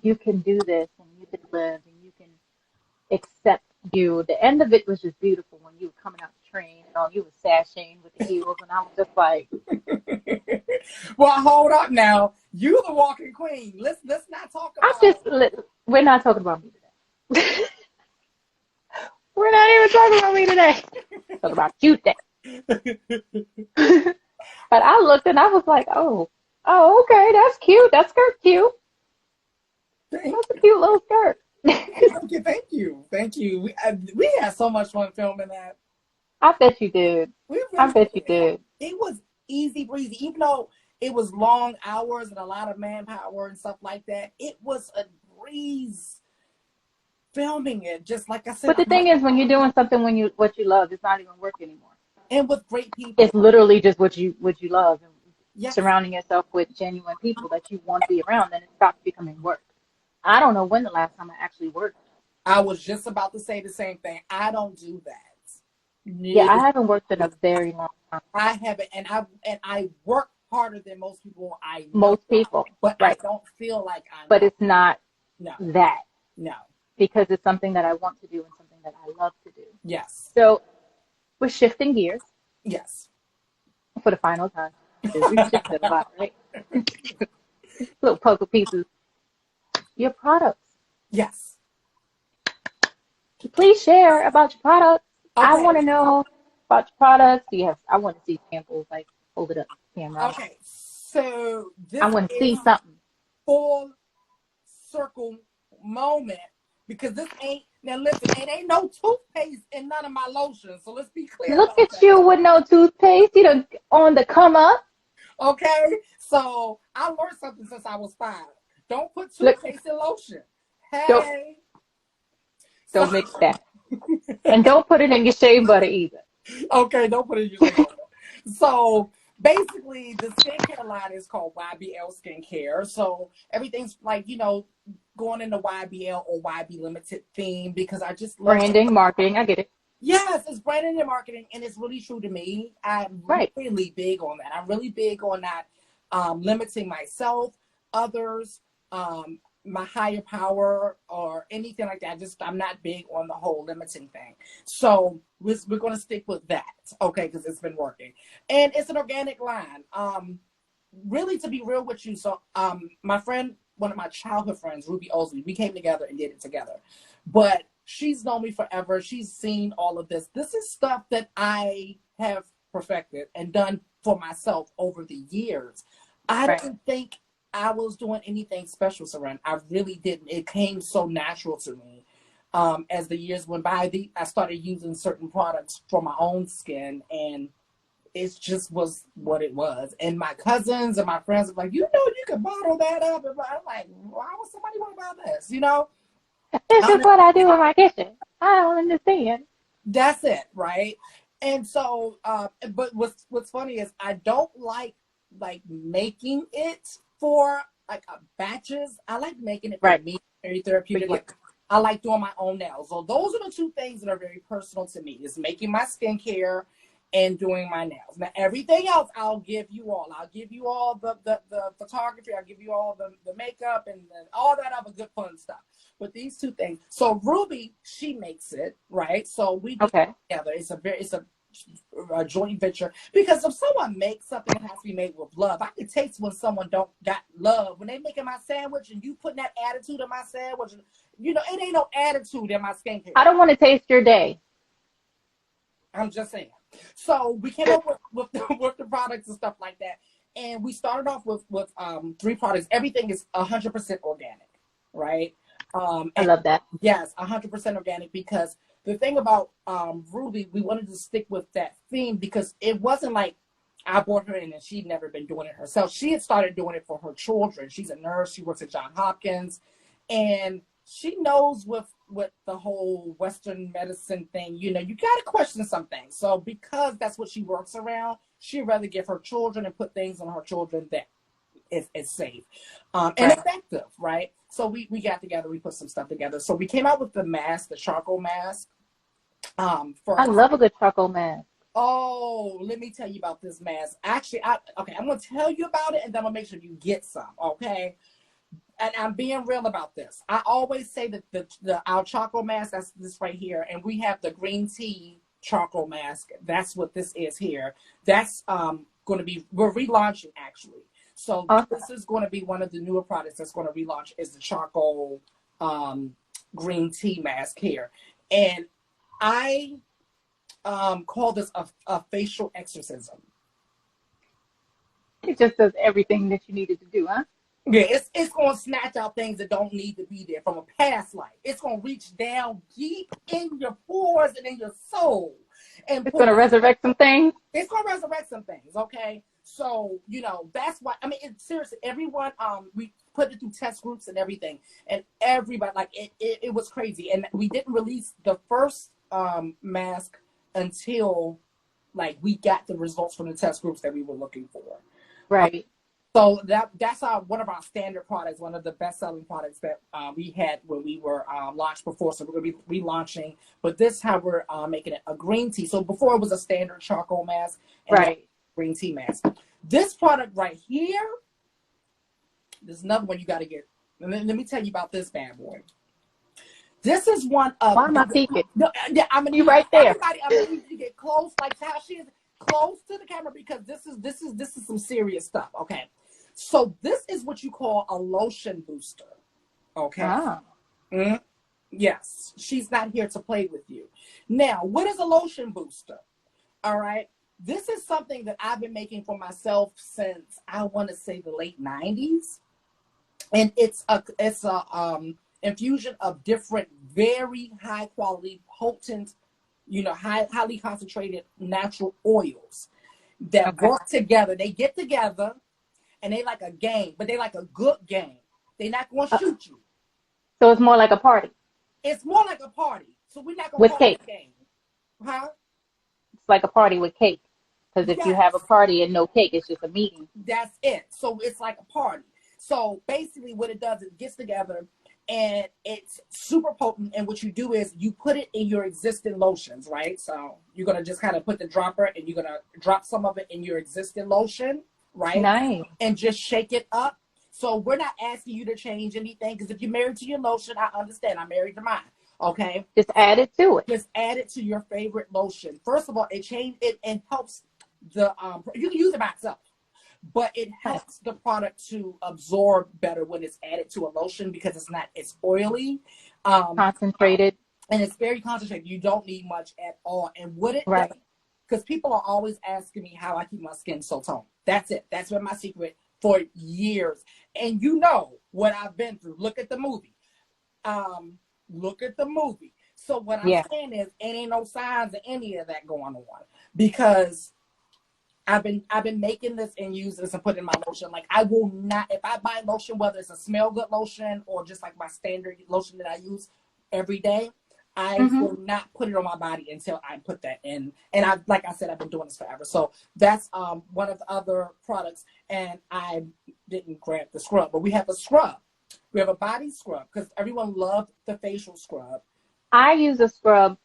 you can do this and you can live and you can accept you. The end of it was just beautiful when you were coming out the train and all you were sashaying with the heels and I was just like, well, hold up now. You the walking queen. Let's not talk I about. just we're not talking about me today. We're not even talking about me today. Talking about you today. But I looked and I was like, oh, okay, that's cute. That skirt cute. Thank That's a cute little skirt. thank you. We had so much fun filming that. I bet you did. We I really bet you did. did. It was easy breezy, even though it was long hours and a lot of manpower and stuff like that. It was a breeze filming it. Just like I said, But the thing is, when you're doing something what you love, it's not even work anymore. and with great people. It's literally just what you love and Yes, surrounding yourself with genuine people that you want to be around. Then it stops becoming work. I don't know when the last time I actually worked. I was just about to say the same thing. I don't do that. Yeah, No, I haven't worked in a very long time. I haven't, and I work harder than most people I know, Most people, but I right? don't feel like I'm. But it's not No, that no, because it's something that I want to do and something that I love to do. yes, So we're shifting gears yes. for the final time. We've shifted a lot, right? Little puzzle pieces. Your products. Yes. Please share about your products. I Okay. want to know about your products. I want to see samples. Like, hold it up, camera. Okay. So I this want to see is something. full circle moment, because this ain't, now listen, it ain't no toothpaste in none of my lotions. So let's be clear Look about at that. you with no toothpaste. You done on the come up. Okay. So I learned something since I was 5. Don't put Look, toothpaste in lotion. don't Hey. So don't mix that, and don't put it in your shea butter either. okay, don't put it in your shea butter. So basically, the skincare line is called YBL Skincare. So everything's like, going into YBL or YB Limited theme, because I just love. Branding, marketing. I get it. Yes, it's branding and marketing, and it's really true to me. I'm Right. really big on that. I'm really big on not limiting myself, others, my higher power, or anything like that. I'm not big on the whole limiting thing. So we're going to stick with that, okay? Because it's been working, and it's an organic line. Really, to be real with you, so my friend, one of my childhood friends, Ruby Osley, we came together and did it together, but she's known me forever. She's seen all of this. This is stuff that I have perfected and done for myself over the years. I Right. didn't think I was doing anything special, Cyrene. I really didn't. It came so natural to me. As the years went by, I started using certain products for my own skin, and it just was what it was. And my cousins and my friends were like, you know, you can bottle that up. And I'm like, why would somebody want to buy this? You know? This is what I do in my kitchen. I don't understand. That's it, right? And so, but what's funny is I don't like making it for like batches. I like making it for Right. me, very therapeutic. Like I like doing my own nails. So those are the two things that are very personal to me: is making my skincare and doing my nails. Now everything else, I'll give you all. I'll give you all the photography. I'll give you all the makeup and all that other good fun stuff. But these two things. So Ruby, she makes it, right? So we do it together. It's a joint venture, because if someone makes something that has to be made with love, I can taste when someone don't got love. When they making my sandwich and you putting that attitude in my sandwich, you know, it ain't no attitude in my skincare. I don't want to taste your day. I'm just saying. So we came up with the products and stuff like that, and we started off with 3 products. Everything is 100% organic, right? I love that. Yes, 100% organic, because the thing about Ruby, we wanted to stick with that theme, because it wasn't like I brought her in and she'd never been doing it herself. She had started doing it for her children. She's a nurse. She works at Johns Hopkins, and she knows with the whole Western medicine thing, you know, you got to question some things. So because that's what she works around, she'd rather give her children and put things on her children that is safe and effective, right? So we got together, we put some stuff together. So we came out with the mask, the charcoal mask. I love a good charcoal mask. Oh, let me tell you about this mask. Actually, I'm going to tell you about it, and then I'm going to make sure you get some, okay? And I'm being real about this. I always say that our charcoal mask, that's this right here, and we have the green tea charcoal mask. That's what this is here. That's going to be, we're relaunching, actually. So this is going to be one of the newer products that's going to relaunch, is the charcoal green tea mask here. And I call this a facial exorcism. It just does everything that you needed to do, huh? Yeah, it's going to snatch out things that don't need to be there from a past life. It's going to reach down deep in your pores and in your soul. And it's going to resurrect some things. It's going to resurrect some things, okay? So, you know, that's why, I mean, seriously, everyone, we put it through test groups and everything. And everybody, like, it was crazy. And we didn't release the first mask until, like, we got the results from the test groups that we were looking for. Right. So that's one of our standard products, one of the best-selling products that we had when we were launched before. So we're going to be relaunching, but this time we're making it a green tea. So before it was a standard charcoal mask, and green tea mask. This product right here, there's another one you got to get. Let me tell you about this bad boy. This is one of. Why am I peeking? No, I mean, you right there. Everybody, I mean, you get close, like how she is close to the camera, because this is some serious stuff. Okay. So this is what you call a lotion booster, okay? Mm-hmm. Yes, she's not here to play with you. Now, what is a lotion booster? All right, this is something that I've been making for myself since, I want to say, the late 90s, and it's a infusion of different, very high quality, potent, you know, highly concentrated natural oils that work together. They get together. And they like a game, but they like a good game. They're not going to shoot you. So it's more like a party. It's more like a party. So we're not going to call it a game. Huh? It's like a party with cake. Because if you have a party and no cake, it's just a meeting. That's it. So it's like a party. So basically what it does, it gets together and it's super potent. And what you do is you put it in your existing lotions, right? So you're going to just kind of put the dropper and you're going to drop some of it in your existing lotion. Right? Nice. And just shake it up. So we're not asking you to change anything, because if you're married to your lotion, I understand. I'm married to mine. Okay? Just add it to it. Just add it to your favorite lotion. First of all, it and helps the you can use it by itself, but it helps the product to absorb better when it's added to a lotion, because it's oily. Concentrated. and it's very concentrated. You don't need much at all. And what it does, Right. because people are always asking me how I keep my skin so toned. That's it. That's been my secret for years. And you know what I've been through. Look at the movie. Look at the movie. So what I'm Yeah. saying is, it ain't no signs of any of that going on, because I've been making this and using this and putting in my lotion. Like, I will not, if I buy lotion, whether it's a smell good lotion or just like my standard lotion that I use every day, I Mm-hmm. will not put it on my body until I put that in. And I, like I said, I've been doing this forever. So that's one of the other products. And I didn't grab the scrub, but we have a scrub. We have a body scrub because everyone loved the facial scrub. I use a scrub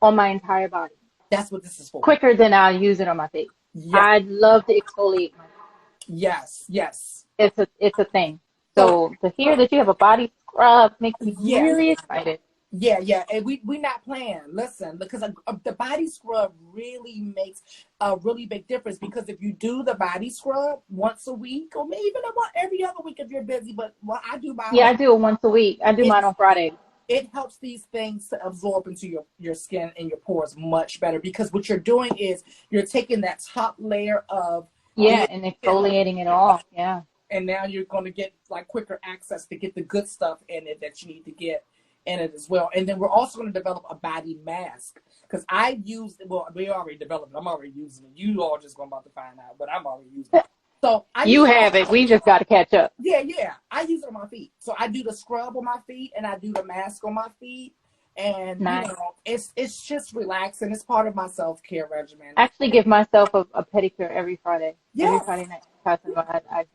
on my entire body That's what this is for. quicker than I use it on my face. Yes, I love to exfoliate my face. yes, yes. It's a thing. So to hear that you have a body scrub makes me Yeah. really excited. Yeah, and we not playing. Listen, because the body scrub really makes a really big difference. Because if you do the body scrub once a week, or maybe even every other week if you're busy, but I do mine. Yeah, I do it once a week. I do mine on Friday. It helps these things to absorb into your skin and your pores much better. Because what you're doing is you're taking that top layer of and exfoliating it all. Yeah. And now you're going to get like quicker access to get the good stuff in it that you need to get in it as well. And then we're also going to develop a body mask, because I use, well, we already developed it. I'm already using it. You all just going about to find out, but I'm already using it. So you have it. We just got to catch up. Yeah. I use it on my feet. So I do the scrub on my feet and I do the mask on my feet. And nice. You know, it's just relaxing. It's part of my self-care regimen. I actually give myself a pedicure every Friday. Yes. Every Friday night.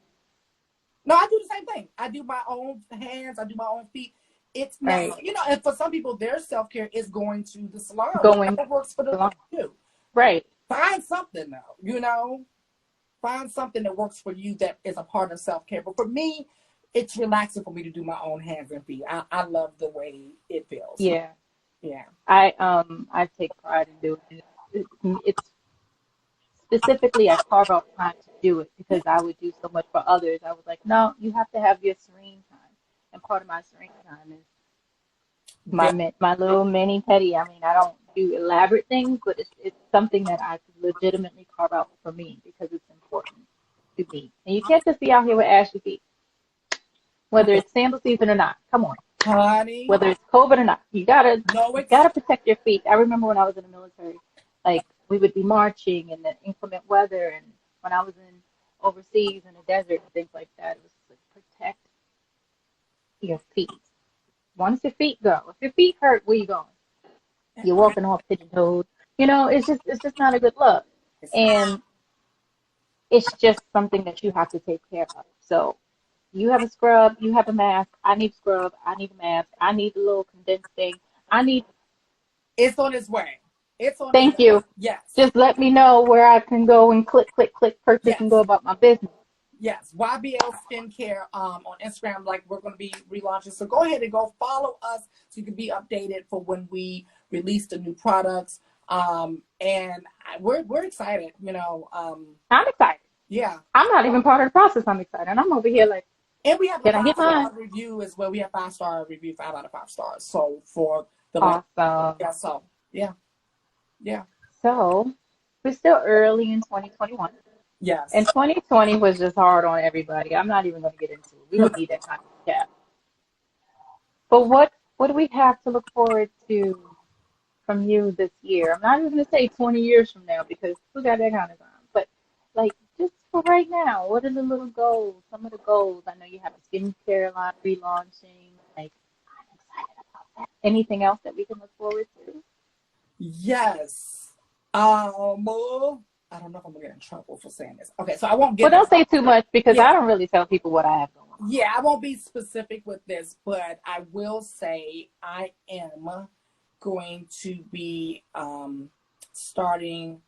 No, I do the same thing. I do my own hands. I do my own feet. It's not, right. You know, and for some people, their self-care is going to the salon. That works for them too. Right. Find something though, you know. Find something that works for you that is a part of self-care. But for me, it's relaxing for me to do my own hands and feet. I love the way it feels. Yeah. Yeah. I take pride in doing it. It's specifically I carve out time to do it because I would do so much for others. I was like, no, you have to have your serene time. And part of my serene time is my little mini petty. I mean, I don't do elaborate things, but it's something that I could legitimately carve out for me because it's important to me. And you can't just be out here with ashy feet, whether it's sandal season or not. Come on, honey. Whether it's COVID or not, you gotta protect your feet. I remember when I was in the military, like we would be marching in the inclement weather, and when I was overseas in the desert and things like that, it was like protect your feet. Once your feet go, if your feet hurt, where you going? You're walking off pigeon-toed. You know, it's just not a good look. And it's just something that you have to take care of. So you have a scrub, you have a mask. I need scrub, I need a mask, I need a little condensed thing. It's on its way. It's on Thank you. Yes. Just let me know where I can go and click, purchase and go about my business. Yes, YBL Skincare on Instagram, like we're going to be relaunching. So go ahead and go follow us so you can be updated for when we release the new products. And we're excited, you know. I'm excited. Yeah. I'm not even part of the process. I'm excited. I'm over here like, and we have a 5-star mine? review as well. We have 5-star review, 5 out of 5 stars. So for the awesome. Yeah. So yeah. So we're still early in 2021. Yes. And 2020 was just hard on everybody. I'm not even going to get into it. We don't need that kind of chat. But what do we have to look forward to from you this year? I'm not even going to say 20 years from now because who got that kind of time? But like just for right now, what are the little goals? Some of the goals. I know you have a skincare line relaunching. Like I'm excited about that. Anything else that we can look forward to? Yes. I don't know if I'm gonna get in trouble for saying this. Okay, so I won't get. Well, don't say too much because I don't really tell people what I have going on. Yeah, I won't be specific with this, but I will say I am going to be starting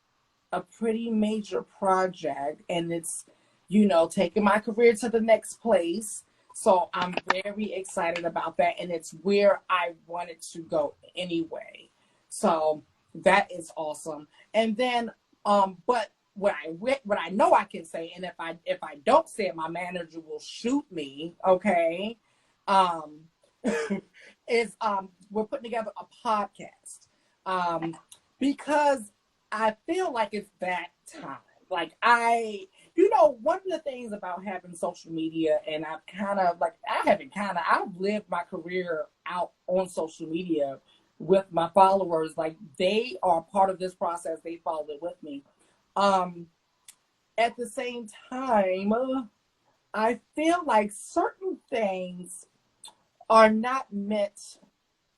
a pretty major project, and it's, you know, taking my career to the next place. So I'm very excited about that, and it's where I wanted to go anyway. So that is awesome. And then but what I know I can say, and if I don't say it, my manager will shoot me. Okay. is we're putting together a podcast. Because I feel like it's that time. Like one of the things about having social media, and I've lived my career out on social media with my followers. Like, they are part of this process. They followed it with me. At the same time, I feel like certain things are not meant,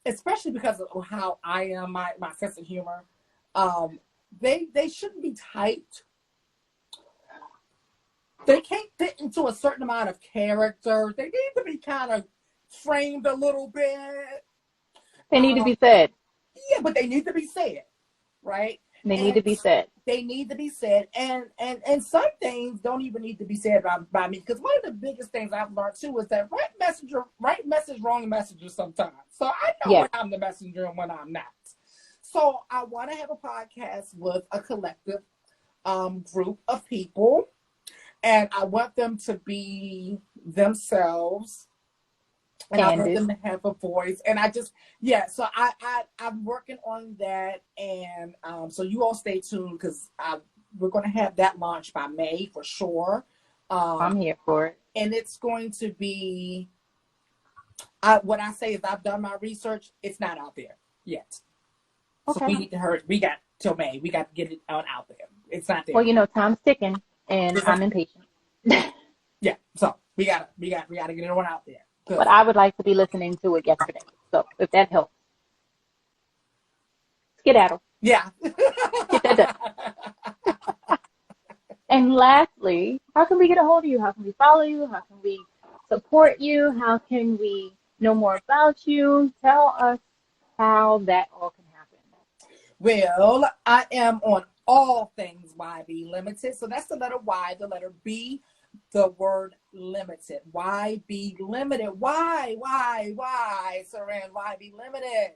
especially because of how I am, my sense of humor. They shouldn't be typed. They can't fit into a certain amount of character. They need to be kind of framed a little bit. They need to be said. Yeah, but they need to be said, right? They need to be said. They need to be said, and some things don't even need to be said by me. Because one of the biggest things I've learned too is that right message, wrong messenger sometimes. So I know when I'm the messenger and when I'm not. So I want to have a podcast with a collective group of people, and I want them to be themselves. And I want them to have a voice. And so I'm working on that. And so you all stay tuned, because we're going to have that launched by May for sure. I'm here for it. And it's going to be, what I say is, I've done my research. It's not out there yet. Okay. So we need to hurry. We got till May. We got to get it out there. It's not there. Well, time's ticking, and I'm impatient. Yeah. So we gotta get it on out there. Good. But I would like to be listening to it yesterday. So if that helps. Skedaddle. Yeah. Get that done. And lastly, how can we get a hold of you? How can we follow you? How can we support you? How can we know more about you? Tell us how that all can happen. Well, I am on all things YB Limited. So that's the letter Y, the letter B, the word limited. Why be limited? Why, Cyrene? Why be limited?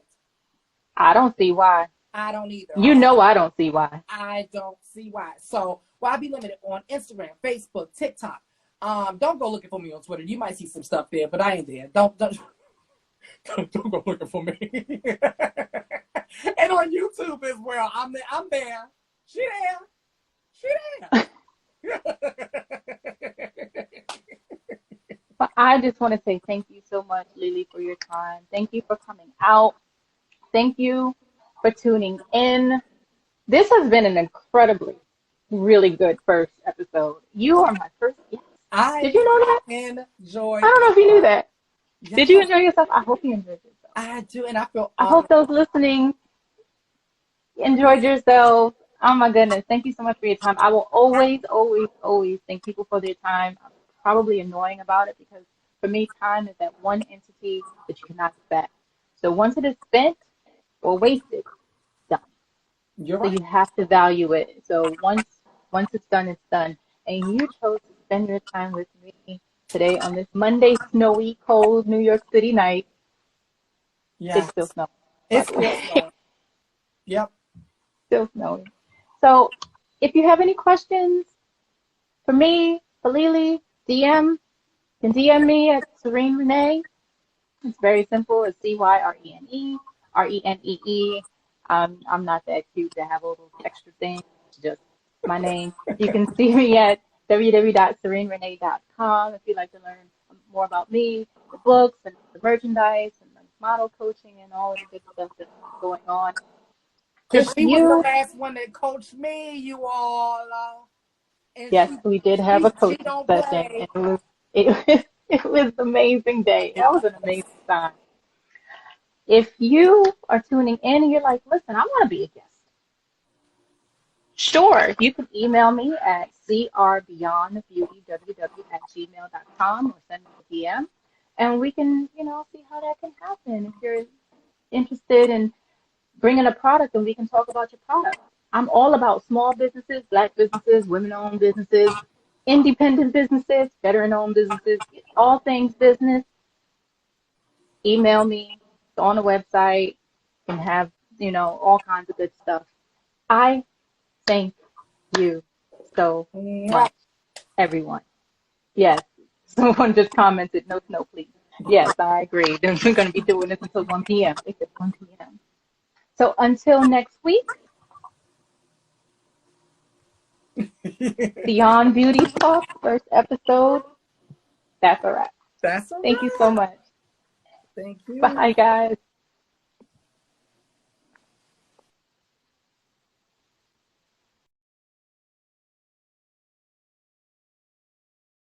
I don't see why. I don't either. I don't see why. I don't see why. So why be limited on Instagram, Facebook, TikTok. Don't go looking for me on Twitter. You might see some stuff there, but I ain't there. Don't go looking for me. And on YouTube as well. I'm there. She there. But I just want to say thank you so much, LiLi, for your time. Thank you for coming out. Thank you for tuning in. This has been an incredibly, really good first episode. You are my first guest. Did you know that? I don't know if you knew that. Yeah. Did you enjoy yourself? I hope you enjoyed yourself. I do, and I hope those listening enjoyed yourselves. Oh my goodness. Thank you so much for your time. I will always, always, always thank people for their time. I'm probably annoying about it, because for me, time is that one entity that you cannot get back. So once it is spent or wasted, it's done. You're right. So you have to value it. So once it's done, it's done. And you chose to spend your time with me today on this Monday, snowy, cold New York City night. Yeah. It's still snowing. It's still snowing. Yep. Still snowing. So if you have any questions for me, for LiLi, you can DM me at Cyrene Renee. It's very simple. It's CYRENE RENEE. I'm not that cute to have all those extra things. It's just my name. You can see me at www.cyrenerenee.com if you'd like to learn more about me, the books, and the merchandise, and the model coaching, and all of the good stuff that's going on. Because she was the last one that coached me, you all. Yes, we did have a coaching session, and it was an amazing day. That was an amazing time. If you are tuning in and you're like, listen, I want to be a guest. Sure, you can email me at crbeyondthebeautyww@gmail.com or send me a DM, and we can, see how that can happen. If you're interested in bringing a product, and we can talk about your product. I'm all about small businesses, Black businesses, women-owned businesses, independent businesses, veteran-owned businesses, all things business. Email me. It's on the website. You can have, all kinds of good stuff. I thank you so much, everyone. Yes, someone just commented, no snow, please. Yes, I agree. Then we're going to be doing this until 1 p.m. It's at 1 p.m. So until next week, Beyond Beauty Talk, first episode. That's all right. That's all Thank you so right. much. Thank you. Bye, guys.